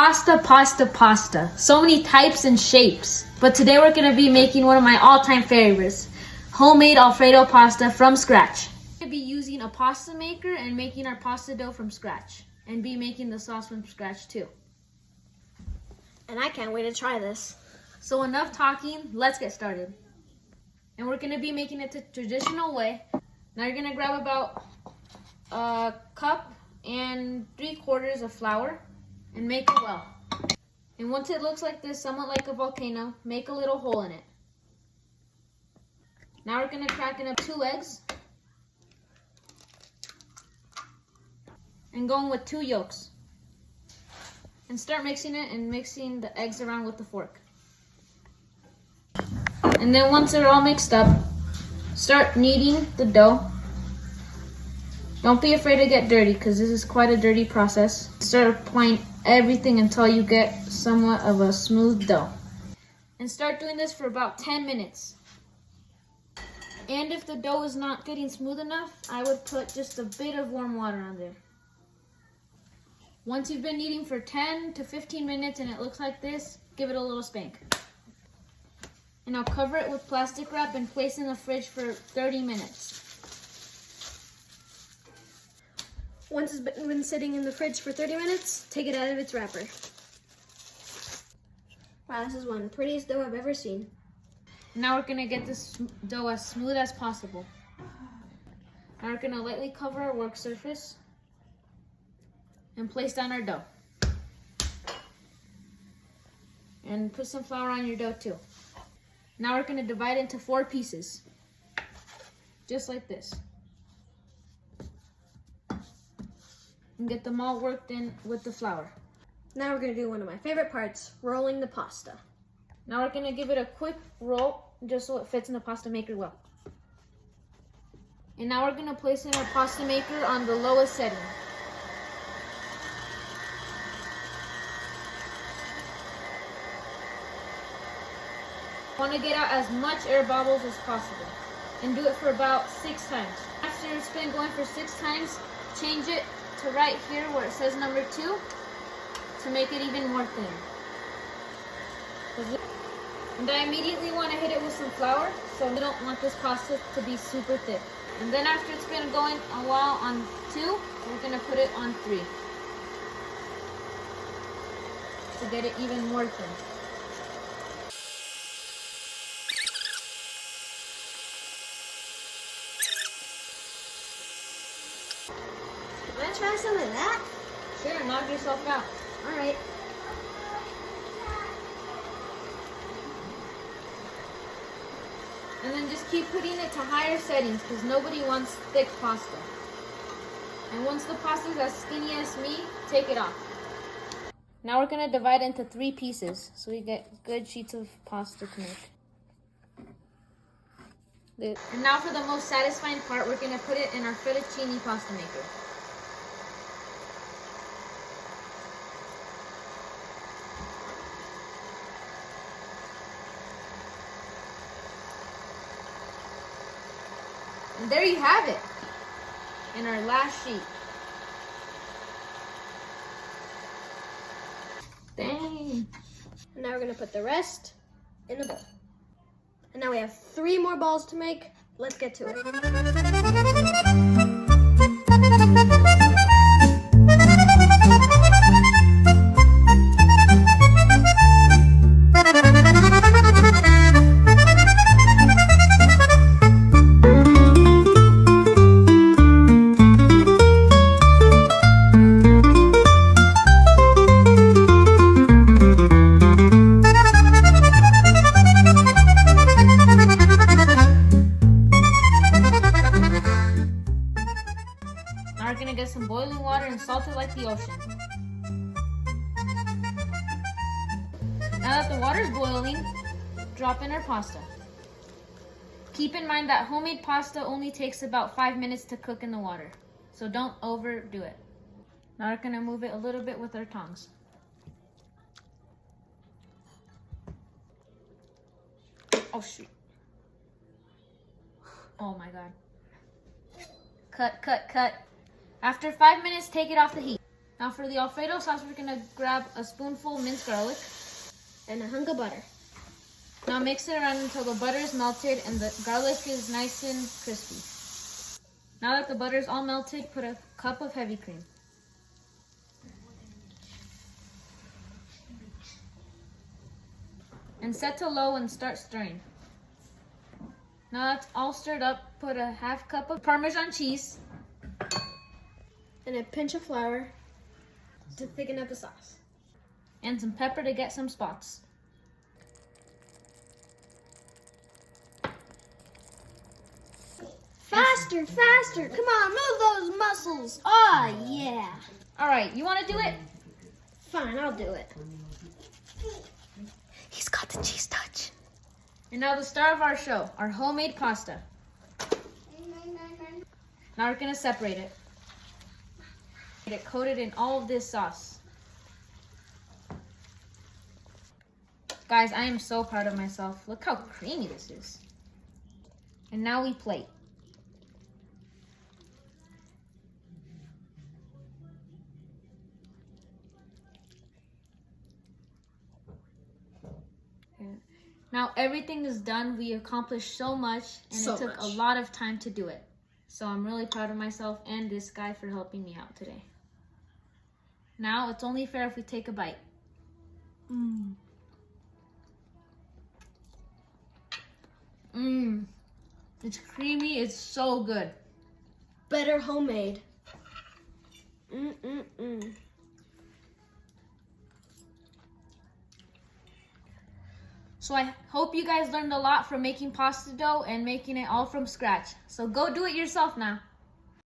Pasta, pasta, pasta. So many types and shapes. But today we're going to be making one of my all-time favorites. Homemade Alfredo pasta from scratch. We're going to be using a pasta maker and making our pasta dough from scratch. And be making the sauce from scratch too. And I can't wait to try this. So enough talking, let's get started. And we're going to be making it the traditional way. Now you're going to grab about a cup and 3/4 of flour and make it well. And once it looks like this, somewhat like a volcano, make a little hole in it. Now we're going to crack in up 2 eggs and going with 2 yolks. And start mixing it and mixing the eggs around with the fork. And then once they're all mixed up, start kneading the dough. Don't be afraid to get dirty because this is quite a dirty process. Start applying everything until you get somewhat of a smooth dough. And start doing this for about 10 minutes. And if the dough is not getting smooth enough, I would put just a bit of warm water on there. Once you've been kneading for 10 to 15 minutes and it looks like this, give it a little spank. And I'll cover it with plastic wrap and place in the fridge for 30 minutes. Once it's been sitting in the fridge for 30 minutes, take it out of its wrapper. Wow, this is one of the prettiest dough I've ever seen. Now we're gonna get this dough as smooth as possible. Now we're gonna lightly cover our work surface and place down our dough. And put some flour on your dough too. Now we're gonna divide it into 4 pieces, just like this. And get them all worked in with the flour. Now we're going to do one of my favorite parts, rolling the pasta. Now we're going to give it a quick roll just so it fits in the pasta maker well. And now we're going to place in our pasta maker on the lowest setting. Want to get out as much air bubbles as possible. And do it for about 6 times. After it's been going for 6 times, change it to right here where it says number 2 to make it even more thin. And I immediately want to hit it with some flour, so we don't want this pasta to be super thick. And then after it's been going a while on 2, we're going to put it on 3 to get it even more thin. Want to try some of that? Sure, knock yourself out. All right. And then just keep putting it to higher settings because nobody wants thick pasta. And once the pasta is as skinny as me, take it off. Now we're going to divide it into 3 pieces so we get good sheets of pasta to make. And now for the most satisfying part, we're going to put it in our fettuccine pasta maker. And there you have it, in our last sheet. Dang. And now we're going to put the rest in the bowl. And now we have 3 more balls to make. Let's get to it. Now we're gonna get some boiling water and salt it like the ocean. Now that the water's boiling, drop in our pasta. Keep in mind that homemade pasta only takes about 5 minutes to cook in the water, so don't overdo it. Now we're gonna move it a little bit with our tongs. Oh shoot. Oh my god. Cut, cut, cut. After 5 minutes, take it off the heat. Now for the Alfredo sauce, we're gonna grab a spoonful minced garlic. And a hunk of butter. Now mix it around until the butter is melted and the garlic is nice and crispy. Now that the butter is all melted, put a cup of heavy cream. And set to low and start stirring. Now that's all stirred up, put a half cup of Parmesan cheese. And a pinch of flour to thicken up the sauce. And some pepper to get some spots. Faster, faster. Come on, move those muscles. Ah, yeah. All right, you want to do it? Fine, I'll do it. He's got the cheese touch. And now the star of our show, our homemade pasta. Now we're gonna separate it. Get it coated in all of this sauce. Guys, I am so proud of myself. Look how creamy this is. And now we plate. Now everything is done. We accomplished so much and it took a lot of time to do it. So I'm really proud of myself and this guy for helping me out today. Now it's only fair if we take a bite. It's creamy, it's so good. Better homemade. So I hope you guys learned a lot from making pasta dough and making it all from scratch. So go do it yourself now.